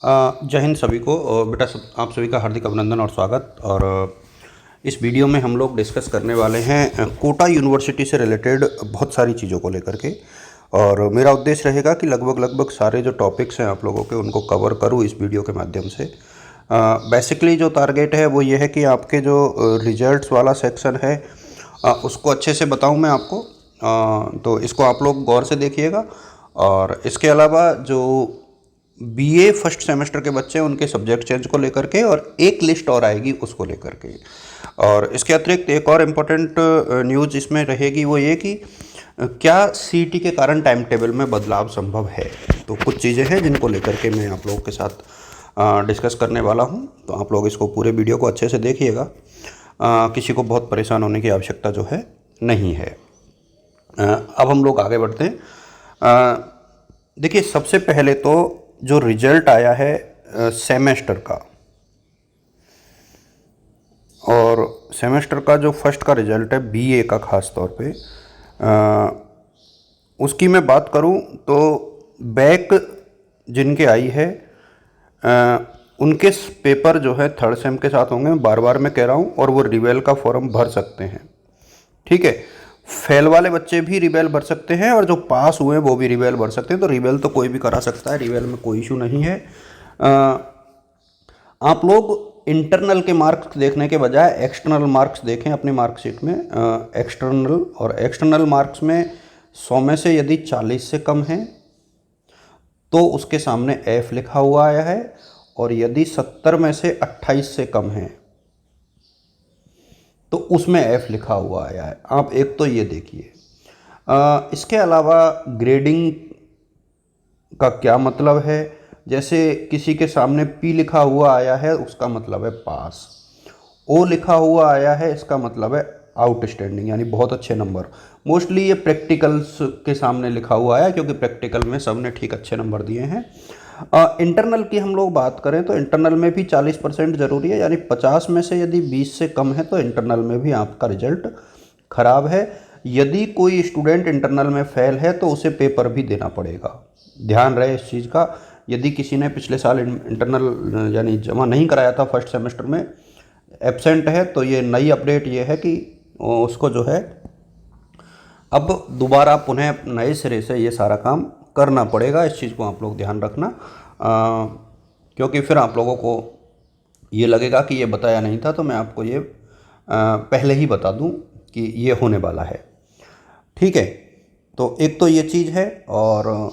जय हिंद सभी को। बेटा आप सभी का हार्दिक अभिनंदन और स्वागत। और इस वीडियो में हम लोग डिस्कस करने वाले हैं कोटा यूनिवर्सिटी से रिलेटेड बहुत सारी चीज़ों को लेकर के। और मेरा उद्देश्य रहेगा कि लगभग सारे जो टॉपिक्स हैं आप लोगों के उनको कवर करूं इस वीडियो के माध्यम से। बेसिकली जो टारगेट है वो ये है कि आपके जो रिजल्ट्स वाला सेक्शन है उसको अच्छे से बताऊं मैं आपको। तो इसको आप लोग गौर से देखिएगा। और इसके अलावा जो बीए फर्स्ट सेमेस्टर के बच्चे हैं उनके सब्जेक्ट चेंज को लेकर के और एक लिस्ट और आएगी उसको लेकर के। और इसके अतिरिक्त एक और इम्पोर्टेंट न्यूज़ इसमें रहेगी वो ये कि क्या सीईटी के कारण टाइम टेबल में बदलाव संभव है। तो कुछ चीज़ें हैं जिनको लेकर के मैं आप लोगों के साथ डिस्कस करने वाला हूं। तो आप लोग इसको पूरे वीडियो को अच्छे से देखिएगा। किसी को बहुत परेशान होने की आवश्यकता जो है नहीं है। अब हम लोग आगे बढ़ते हैं। देखिए, सबसे पहले तो जो रिजल्ट आया है सेमेस्टर का, और सेमेस्टर का जो फर्स्ट का रिजल्ट है बीए का ख़ास तौर पे, उसकी मैं बात करूं तो बैक जिनके आई है उनके पेपर जो है थर्ड सेम के साथ होंगे। बार बार मैं कह रहा हूं। और वो रिवेल का फॉर्म भर सकते हैं, ठीक है। फेल वाले बच्चे भी रिवेल भर सकते हैं और जो पास हुए वो भी रिवेल भर सकते हैं। तो रिवेल तो कोई भी करा सकता है, रिवेल में कोई इशू नहीं है। आप लोग इंटरनल के मार्क्स देखने के बजाय एक्सटर्नल मार्क्स देखें अपनी मार्कशीट में। एक्सटर्नल मार्क्स में 100 में से यदि 40 से कम है तो उसके सामने F लिखा हुआ आया है, और यदि 70 में से 28 से कम है तो उसमें F लिखा हुआ आया है। आप एक तो ये देखिए। इसके अलावा ग्रेडिंग का क्या मतलब है। जैसे किसी के सामने P लिखा हुआ आया है उसका मतलब है पास, O लिखा हुआ आया है इसका मतलब है आउटस्टैंडिंग यानी बहुत अच्छे नंबर। मोस्टली ये प्रैक्टिकल्स के सामने लिखा हुआ है क्योंकि प्रैक्टिकल में सबने ठीक अच्छे नंबर दिए हैं। इंटरनल की हम लोग बात करें तो इंटरनल में भी 40% ज़रूरी है, यानी 50 में से यदि 20 से कम है तो इंटरनल में भी आपका रिजल्ट ख़राब है। यदि कोई स्टूडेंट इंटरनल में फेल है तो उसे पेपर भी देना पड़ेगा, ध्यान रहे इस चीज़ का। यदि किसी ने पिछले साल इंटरनल यानी जमा नहीं कराया था फर्स्ट सेमेस्टर में, एब्सेंट है, तो ये नई अपडेट ये है कि उसको जो है अब दोबारा पुनः नए सिरे से ये सारा काम करना पड़ेगा। इस चीज़ को आप लोग ध्यान रखना, क्योंकि फिर आप लोगों को ये लगेगा कि ये बताया नहीं था। तो मैं आपको ये पहले ही बता दूं कि ये होने वाला है, ठीक है। तो एक तो ये चीज़ है, और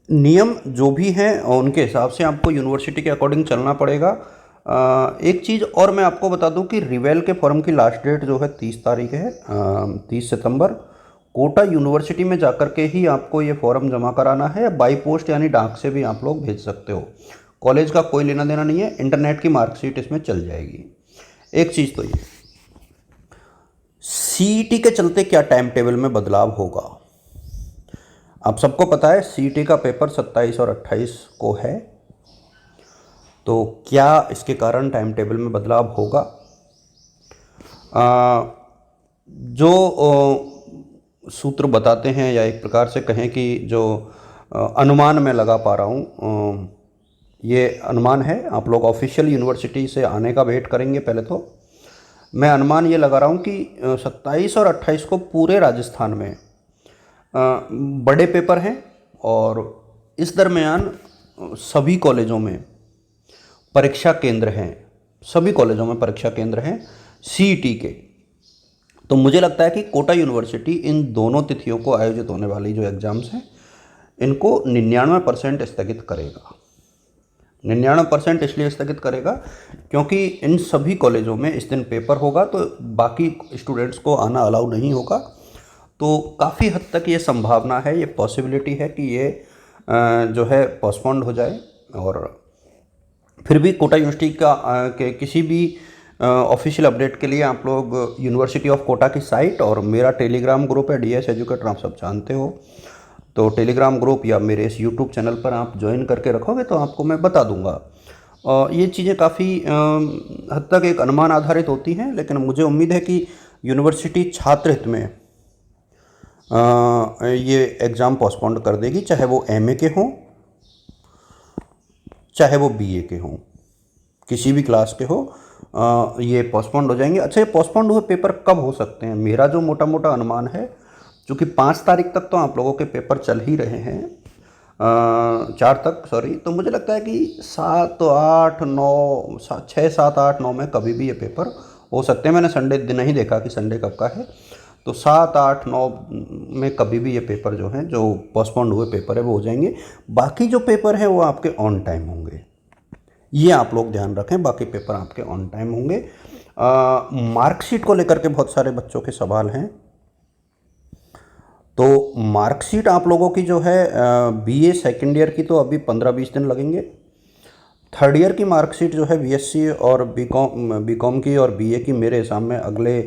नियम जो भी हैं उनके हिसाब से आपको यूनिवर्सिटी के अकॉर्डिंग चलना पड़ेगा। एक चीज़ और मैं आपको बता दूं कि रिवेल के फॉर्म की लास्ट डेट जो है 30 तारीख है, 30 सितंबर। कोटा यूनिवर्सिटी में जाकर के ही आपको ये फॉर्म जमा कराना है, या बाई पोस्ट यानी डाक से भी आप लोग भेज सकते हो। कॉलेज का कोई लेना देना नहीं है, इंटरनेट की मार्कशीट इसमें चल जाएगी। एक चीज़ तो ये, सीईटी के चलते क्या टाइम टेबल में बदलाव होगा। आप सबको पता है सीईटी का पेपर 27 और 28 को है, तो क्या इसके कारण टाइम टेबल में बदलाव होगा। जो सूत्र बताते हैं, या एक प्रकार से कहें कि जो अनुमान मैं लगा पा रहा हूँ, ये अनुमान है। आप लोग ऑफिशियल यूनिवर्सिटी से आने का वेट करेंगे। पहले तो मैं अनुमान ये लगा रहा हूँ कि 27 और 28 को पूरे राजस्थान में बड़े पेपर हैं, और इस दरमियान सभी कॉलेजों में परीक्षा केंद्र हैं, सभी कॉलेजों में परीक्षा केंद्र हैं सीईटी के। तो मुझे लगता है कि कोटा यूनिवर्सिटी इन दोनों तिथियों को आयोजित होने वाली जो एग्ज़ाम्स हैं इनको 99% स्थगित करेगा। 99% इसलिए स्थगित करेगा क्योंकि इन सभी कॉलेजों में इस दिन पेपर होगा, तो बाकी स्टूडेंट्स को आना अलाउ नहीं होगा। तो काफ़ी हद तक ये संभावना है, ये पॉसिबिलिटी है कि ये जो है पोस्टपोन्ड हो जाए। और फिर भी कोटा यूनिवर्सिटी के किसी भी ऑफिशियल अपडेट के लिए आप लोग यूनिवर्सिटी ऑफ कोटा की साइट और मेरा टेलीग्राम ग्रुप है DS एजुकेटर, आप सब जानते हो। तो टेलीग्राम ग्रुप या मेरे इस यूट्यूब चैनल पर आप ज्वाइन करके रखोगे तो आपको मैं बता दूंगा। ये चीज़ें काफ़ी हद तक एक अनुमान आधारित होती हैं, लेकिन मुझे उम्मीद है कि यूनिवर्सिटी छात्र हित में ये एग्ज़ाम पोस्टपोन्ड कर देगी, चाहे वो MA के हों चाहे वो बीए के हों, किसी भी क्लास के हो, ये पोस्टपोन्ड हो जाएंगे। अच्छा, ये पोस्टपोन्ड हुए पेपर कब हो सकते हैं? मेरा जो मोटा मोटा अनुमान है, चूँकि 5 तारीख तक तो आप लोगों के पेपर चल ही रहे हैं, 4 तक सॉरी, तो मुझे लगता है कि 7, 8, 9, 6, 7, 8, 9 में कभी भी ये पेपर हो सकते हैं। मैंने संडे दिन नहीं देखा कि संडे कब का है, तो 7, 8, 9 में कभी भी ये पेपर जो हैं, जो पोस्टपोन्ड हुए पेपर है, वो हो जाएंगे। बाकी जो पेपर हैं वो आपके ऑन टाइम होंगे, ये आप लोग ध्यान रखें। बाकी पेपर आपके ऑन टाइम होंगे। मार्कशीट को लेकर के बहुत सारे बच्चों के सवाल हैं। तो मार्कशीट आप लोगों की जो है बीए सेकेंड ईयर की, तो अभी 15-20 दिन लगेंगे। थर्ड ईयर की मार्कशीट जो है बीएससी और बीकॉम की और बीए की, मेरे हिसाब में अगले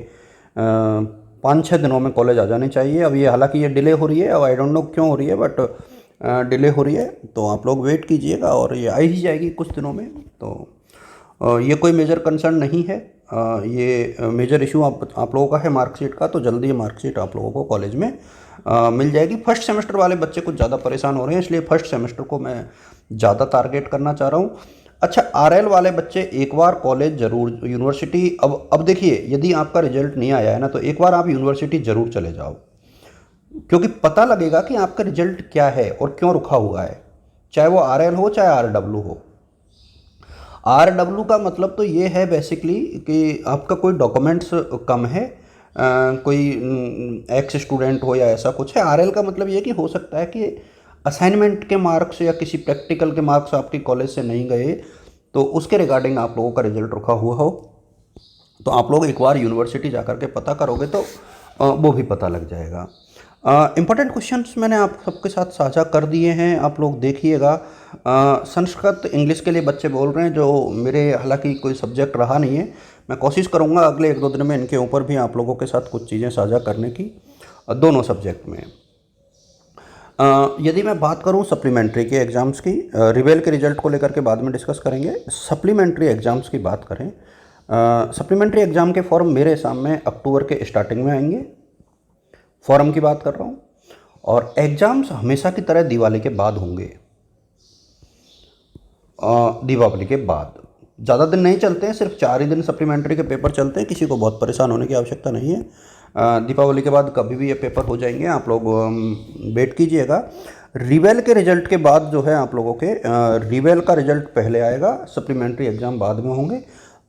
5-6 दिनों में कॉलेज आ जानी चाहिए। अब ये हालांकि ये डिले हो रही है, अब आई डोंट नो क्यों हो रही है, बट डिले हो रही है, तो आप लोग वेट कीजिएगा और ये आ ही जाएगी कुछ दिनों में। तो ये कोई मेजर कंसर्न नहीं है, ये मेजर इशू आप लोगों का है मार्कशीट का, तो जल्दी ये मार्कशीट आप लोगों को कॉलेज में मिल जाएगी। फर्स्ट सेमेस्टर वाले बच्चे कुछ ज़्यादा परेशान हो रहे हैं, इसलिए फर्स्ट सेमेस्टर को मैं ज़्यादा टारगेट करना चाह रहा हूँ। अच्छा, आरएल वाले बच्चे एक बार कॉलेज ज़रूर, यूनिवर्सिटी, अब देखिए, यदि आपका रिजल्ट नहीं आया है ना, तो एक बार आप यूनिवर्सिटी ज़रूर चले जाओ, क्योंकि पता लगेगा कि आपका रिजल्ट क्या है और क्यों रुका हुआ है, चाहे वो आरएल हो चाहे आरडब्ल्यू हो। आरडब्ल्यू का मतलब तो ये है बेसिकली कि आपका कोई डॉक्यूमेंट्स कम है, कोई एक्स स्टूडेंट हो या ऐसा कुछ है। आरएल का मतलब ये कि हो सकता है कि असाइनमेंट के मार्क्स या किसी प्रैक्टिकल के मार्क्स आपकी कॉलेज से नहीं गए, तो उसके रिगार्डिंग आप लोगों का रिजल्ट रुका हुआ हो, तो आप लोग एक बार यूनिवर्सिटी जा कर के पता करोगे तो वो भी पता लग जाएगा। इम्पोर्टेंट क्वेश्चंस मैंने आप सबके साथ साझा कर दिए हैं, आप लोग देखिएगा। संस्कृत इंग्लिश के लिए बच्चे बोल रहे हैं, जो मेरे हालांकि कोई सब्जेक्ट रहा नहीं है, मैं कोशिश करूंगा अगले 1-2 दिन में इनके ऊपर भी आप लोगों के साथ कुछ चीज़ें साझा करने की, दोनों सब्जेक्ट में। यदि मैं बात करूं सप्लीमेंट्री के एग्ज़ाम्स की, रिवेल के रिजल्ट को लेकर के बाद में डिस्कस करेंगे। सप्लीमेंट्री एग्ज़ाम्स की बात करें, सप्लीमेंट्री एग्ज़ाम के फॉर्म मेरे सामने अक्टूबर के स्टार्टिंग में आएंगे, फॉर्म की बात कर रहा हूँ। और एग्ज़ाम्स हमेशा की तरह दिवाली के बाद होंगे, दीपावली के बाद। ज़्यादा दिन नहीं चलते हैं, सिर्फ 4 ही दिन सप्लीमेंट्री के पेपर चलते हैं, किसी को बहुत परेशान होने की आवश्यकता नहीं है। दीपावली के बाद कभी भी ये पेपर हो जाएंगे, आप लोग वेट कीजिएगा। रिवेल के रिजल्ट के बाद जो है आप लोगों के रिवेल का रिजल्ट पहले आएगा, सप्लीमेंट्री एग्ज़ाम बाद में होंगे,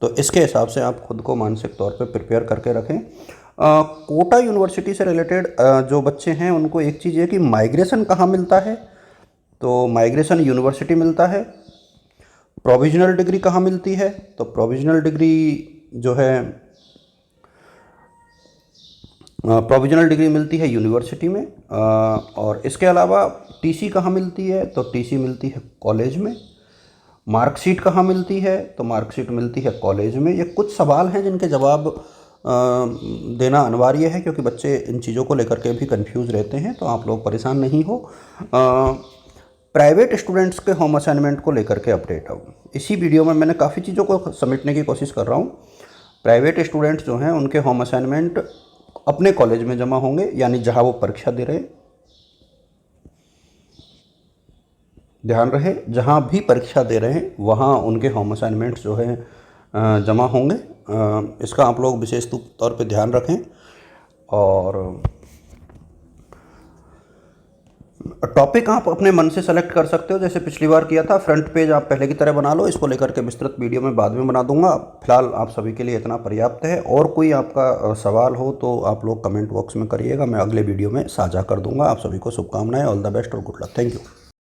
तो इसके हिसाब से आप खुद को मानसिक तौर पे प्रिपेयर करके रखें। कोटा यूनिवर्सिटी से रिलेटेड जो बच्चे हैं उनको एक चीज़ है कि माइग्रेशन कहाँ मिलता है, तो माइग्रेशन यूनिवर्सिटी मिलता है। प्रोविजनल डिग्री कहाँ मिलती है, तो प्रोविजनल डिग्री जो है प्रोविजनल डिग्री मिलती है यूनिवर्सिटी में। और इसके अलावा टीसी कहाँ मिलती है, तो टीसी मिलती है कॉलेज में। मार्कशीट कहाँ मिलती है, तो मार्कशीट मिलती है कॉलेज में। ये कुछ सवाल हैं जिनके जवाब देना अनिवार्य है, क्योंकि बच्चे इन चीज़ों को लेकर के भी कंफ्यूज रहते हैं, तो आप लोग परेशान नहीं हो। प्राइवेट स्टूडेंट्स के होम असाइनमेंट को लेकर के अपडेट आऊँ, इसी वीडियो में मैंने काफ़ी चीज़ों को समेटने की कोशिश कर रहा हूँ। प्राइवेट स्टूडेंट्स जो हैं उनके होम असाइनमेंट अपने कॉलेज में जमा होंगे, यानी जहाँ वो परीक्षा दे रहे, ध्यान रहे, जहाँ भी परीक्षा दे रहे हैं वहाँ उनके होम असाइनमेंट्स जो है जमा होंगे। इसका आप लोग विशेष तौर पे ध्यान रखें। और टॉपिक आप अपने मन से सेलेक्ट कर सकते हो, जैसे पिछली बार किया था। फ्रंट पेज आप पहले की तरह बना लो, इसको लेकर के विस्तृत वीडियो में बाद में बना दूंगा। फिलहाल आप सभी के लिए इतना पर्याप्त है। और कोई आपका सवाल हो तो आप लोग कमेंट बॉक्स में करिएगा, मैं अगले वीडियो में साझा कर दूंगा। आप सभी को शुभकामनाएं, ऑल द बेस्ट और गुड लक। Thank you.